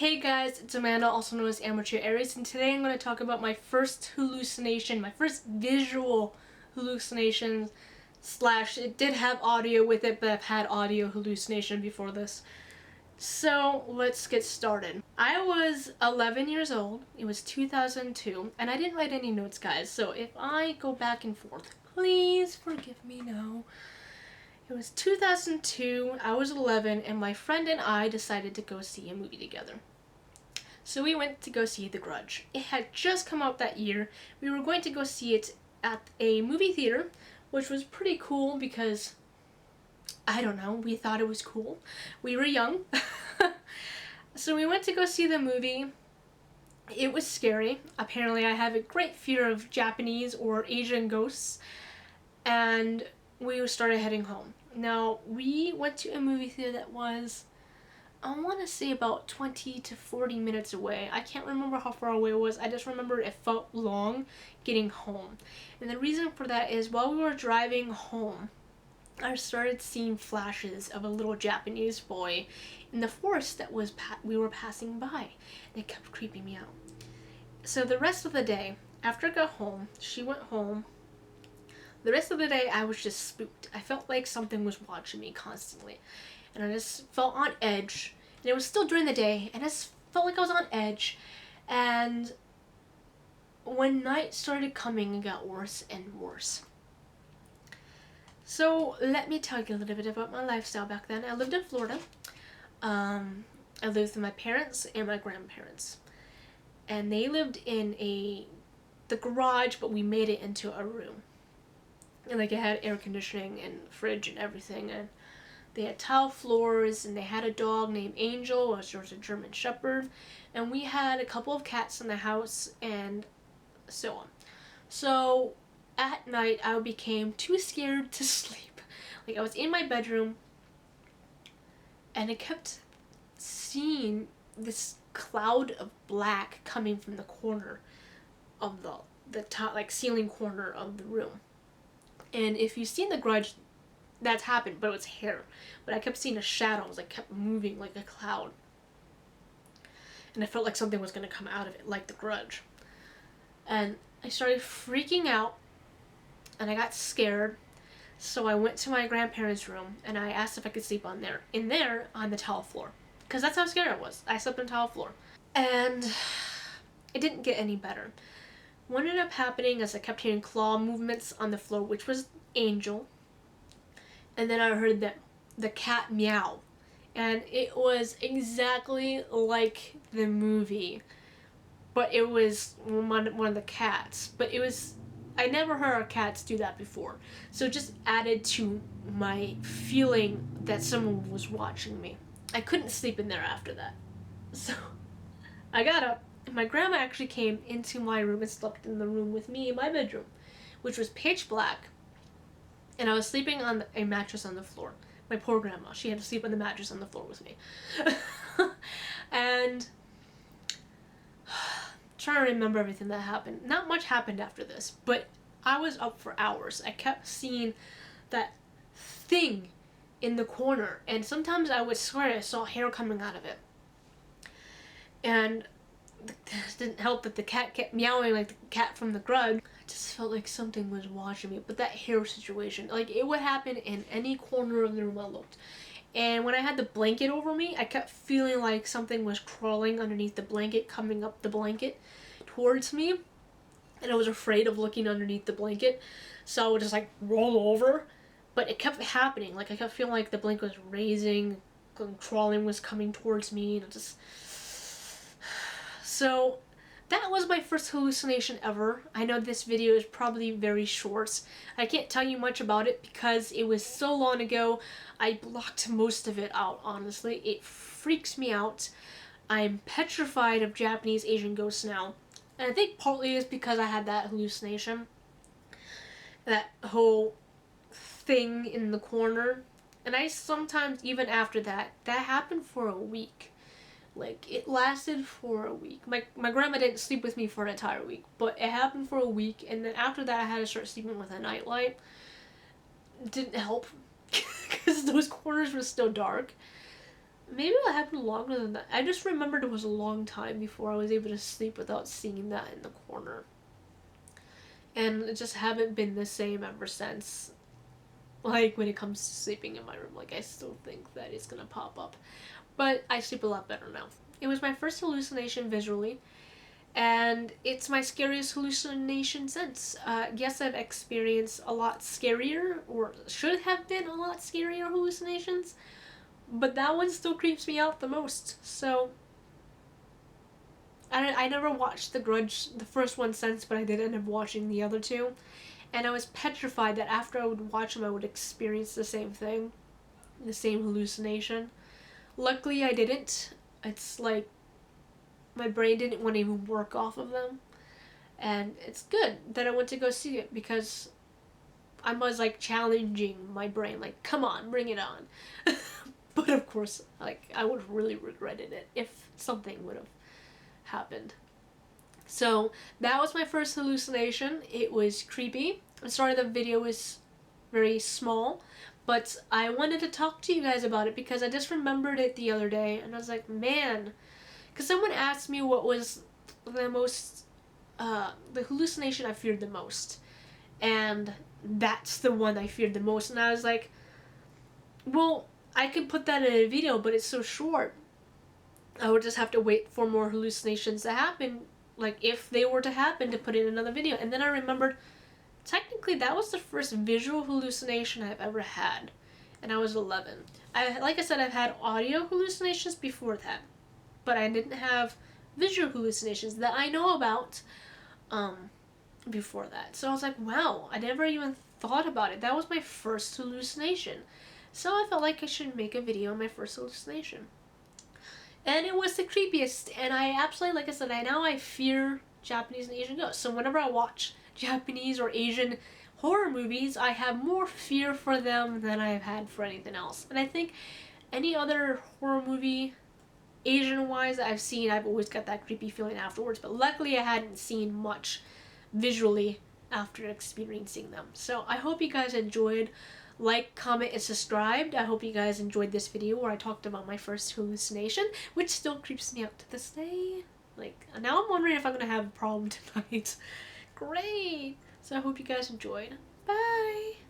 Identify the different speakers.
Speaker 1: Hey guys, it's Amanda, also known as Amateur Aries, and today I'm going to talk about my first hallucination, my first visual hallucination slash it did have audio with it, but I've had audio hallucination before this. So let's get started. I was 11 years old, it was 2002, and I didn't write any notes, guys, so if I go back and forth, please forgive me now. It was 2002, I was 11, and my friend and I decided to go see a movie together. So we went to go see The Grudge. It had just come out that year. We were going to go see it at a movie theater, which was pretty cool because, I don't know, we thought it was cool. We were young. So we went to go see the movie. It was scary. Apparently I have a great fear of Japanese or Asian ghosts. And we started heading home. Now, we went to a movie theater that was, I want to say, about 20 to 40 minutes away. I can't remember how far away it was. I just remember it felt long getting home. And the reason for that is while we were driving home, I started seeing flashes of a little Japanese boy in the forest that we were passing by. And it kept creeping me out. So the rest of the day, after I got home, she went home. The rest of the day, I was just spooked. I felt like something was watching me constantly. And I just felt on edge. And it was still during the day, and I just felt like I was on edge. And when night started coming, it got worse and worse. So let me tell you a little bit about my lifestyle back then. I lived in Florida. I lived with my parents and my grandparents. And they lived in the garage, but we made it into a room. And like it had air conditioning and fridge and everything, and they had tile floors, and they had a dog named Angel, which was a German Shepherd, and we had a couple of cats in the house, and so on. So at night I became too scared to sleep. Like I was in my bedroom, and I kept seeing this cloud of black coming from the corner of the top, like ceiling corner of the room. And if you've seen The Grudge, that's happened, but it was hair. But I kept seeing a shadow, it kept moving like a cloud. And I felt like something was going to come out of it, like The Grudge. And I started freaking out, and I got scared. So I went to my grandparents' room, and I asked if I could sleep on the tile floor. Because that's how scared I was. I slept on the tile floor. And it didn't get any better. What ended up happening is I kept hearing claw movements on the floor, which was Angel. And then I heard the cat meow. And it was exactly like the movie. But it was one of the cats. But it was, I never heard cats do that before. So it just added to my feeling that someone was watching me. I couldn't sleep in there after that. So I got up. My grandma actually came into my room and slept in the room with me in my bedroom, which was pitch black, and I was sleeping on a mattress on the floor. My poor grandma, she had to sleep on the mattress on the floor with me. And trying to remember everything that happened. Not much happened after this, but I was up for hours. I kept seeing that thing in the corner, and sometimes I would swear I saw hair coming out of it. And it didn't help that the cat kept meowing like the cat from The Grudge. I just felt like something was watching me. But that hair situation, like it would happen in any corner of the room I looked. And when I had the blanket over me, I kept feeling like something was crawling underneath the blanket, coming up the blanket towards me. And I was afraid of looking underneath the blanket. So I would just like roll over. But it kept happening. Like I kept feeling like the blanket was raising, crawling was coming towards me, and it just... So that was my first hallucination ever. I know this video is probably very short. I can't tell you much about it because it was so long ago. I blocked most of it out, honestly. It freaks me out. I'm petrified of Japanese Asian ghosts now. And I think partly it's because I had that hallucination. That whole thing in the corner. And I sometimes, even after that happened for a week. Like, it lasted for a week. My grandma didn't sleep with me for an entire week, but it happened for a week, and then after that I had to start sleeping with a nightlight. It didn't help, because those corners were still dark. maybe it happened longer than that. I just remembered it was a long time before I was able to sleep without seeing that in the corner. And it just haven't been the same ever since. Like, when it comes to sleeping in my room, like, I still think that it's gonna pop up. But I sleep a lot better now. It was my first hallucination visually, and it's my scariest hallucination since. Yes, I've experienced a lot scarier, or should have been a lot scarier hallucinations, but that one still creeps me out the most. So, I never watched The Grudge, the first one since, but I did end up watching the other two. And I was petrified that after I would watch them, I would experience the same thing, the same hallucination. Luckily, I didn't. It's like my brain didn't want to even work off of them. And it's good that I went to go see it because I was like challenging my brain, like, come on, bring it on. But of course, like, I would have really regretted it if something would have happened. So that was my first hallucination. It was creepy. I'm sorry the video was very small, but I wanted to talk to you guys about it because I just remembered it the other day and I was like, man, because someone asked me what was the most, the hallucination I feared the most, and that's the one I feared the most, and I was like, well, I could put that in a video, but it's so short. I would just have to wait for more hallucinations to happen, like if they were to happen, to put in another video. And then I remembered, technically that was the first visual hallucination I've ever had, and I was 11. Like I said, I've had audio hallucinations before that, but I didn't have visual hallucinations that I know about before that. So I was like, wow, I never even thought about it. That was my first hallucination. So I felt like I should make a video on my first hallucination. And it was the creepiest, and I absolutely, like I said, I fear Japanese and Asian ghosts. So whenever I watch Japanese or Asian horror movies, I have more fear for them than I've had for anything else. And I think any other horror movie, Asian-wise, I've seen, I've always got that creepy feeling afterwards. But luckily, I hadn't seen much visually after experiencing them. So I hope you guys enjoyed. Like, comment, and subscribe. I hope you guys enjoyed this video where I talked about my first hallucination, which still creeps me out to this day. Like, now I'm wondering if I'm gonna have a problem tonight. Great! So I hope you guys enjoyed. Bye!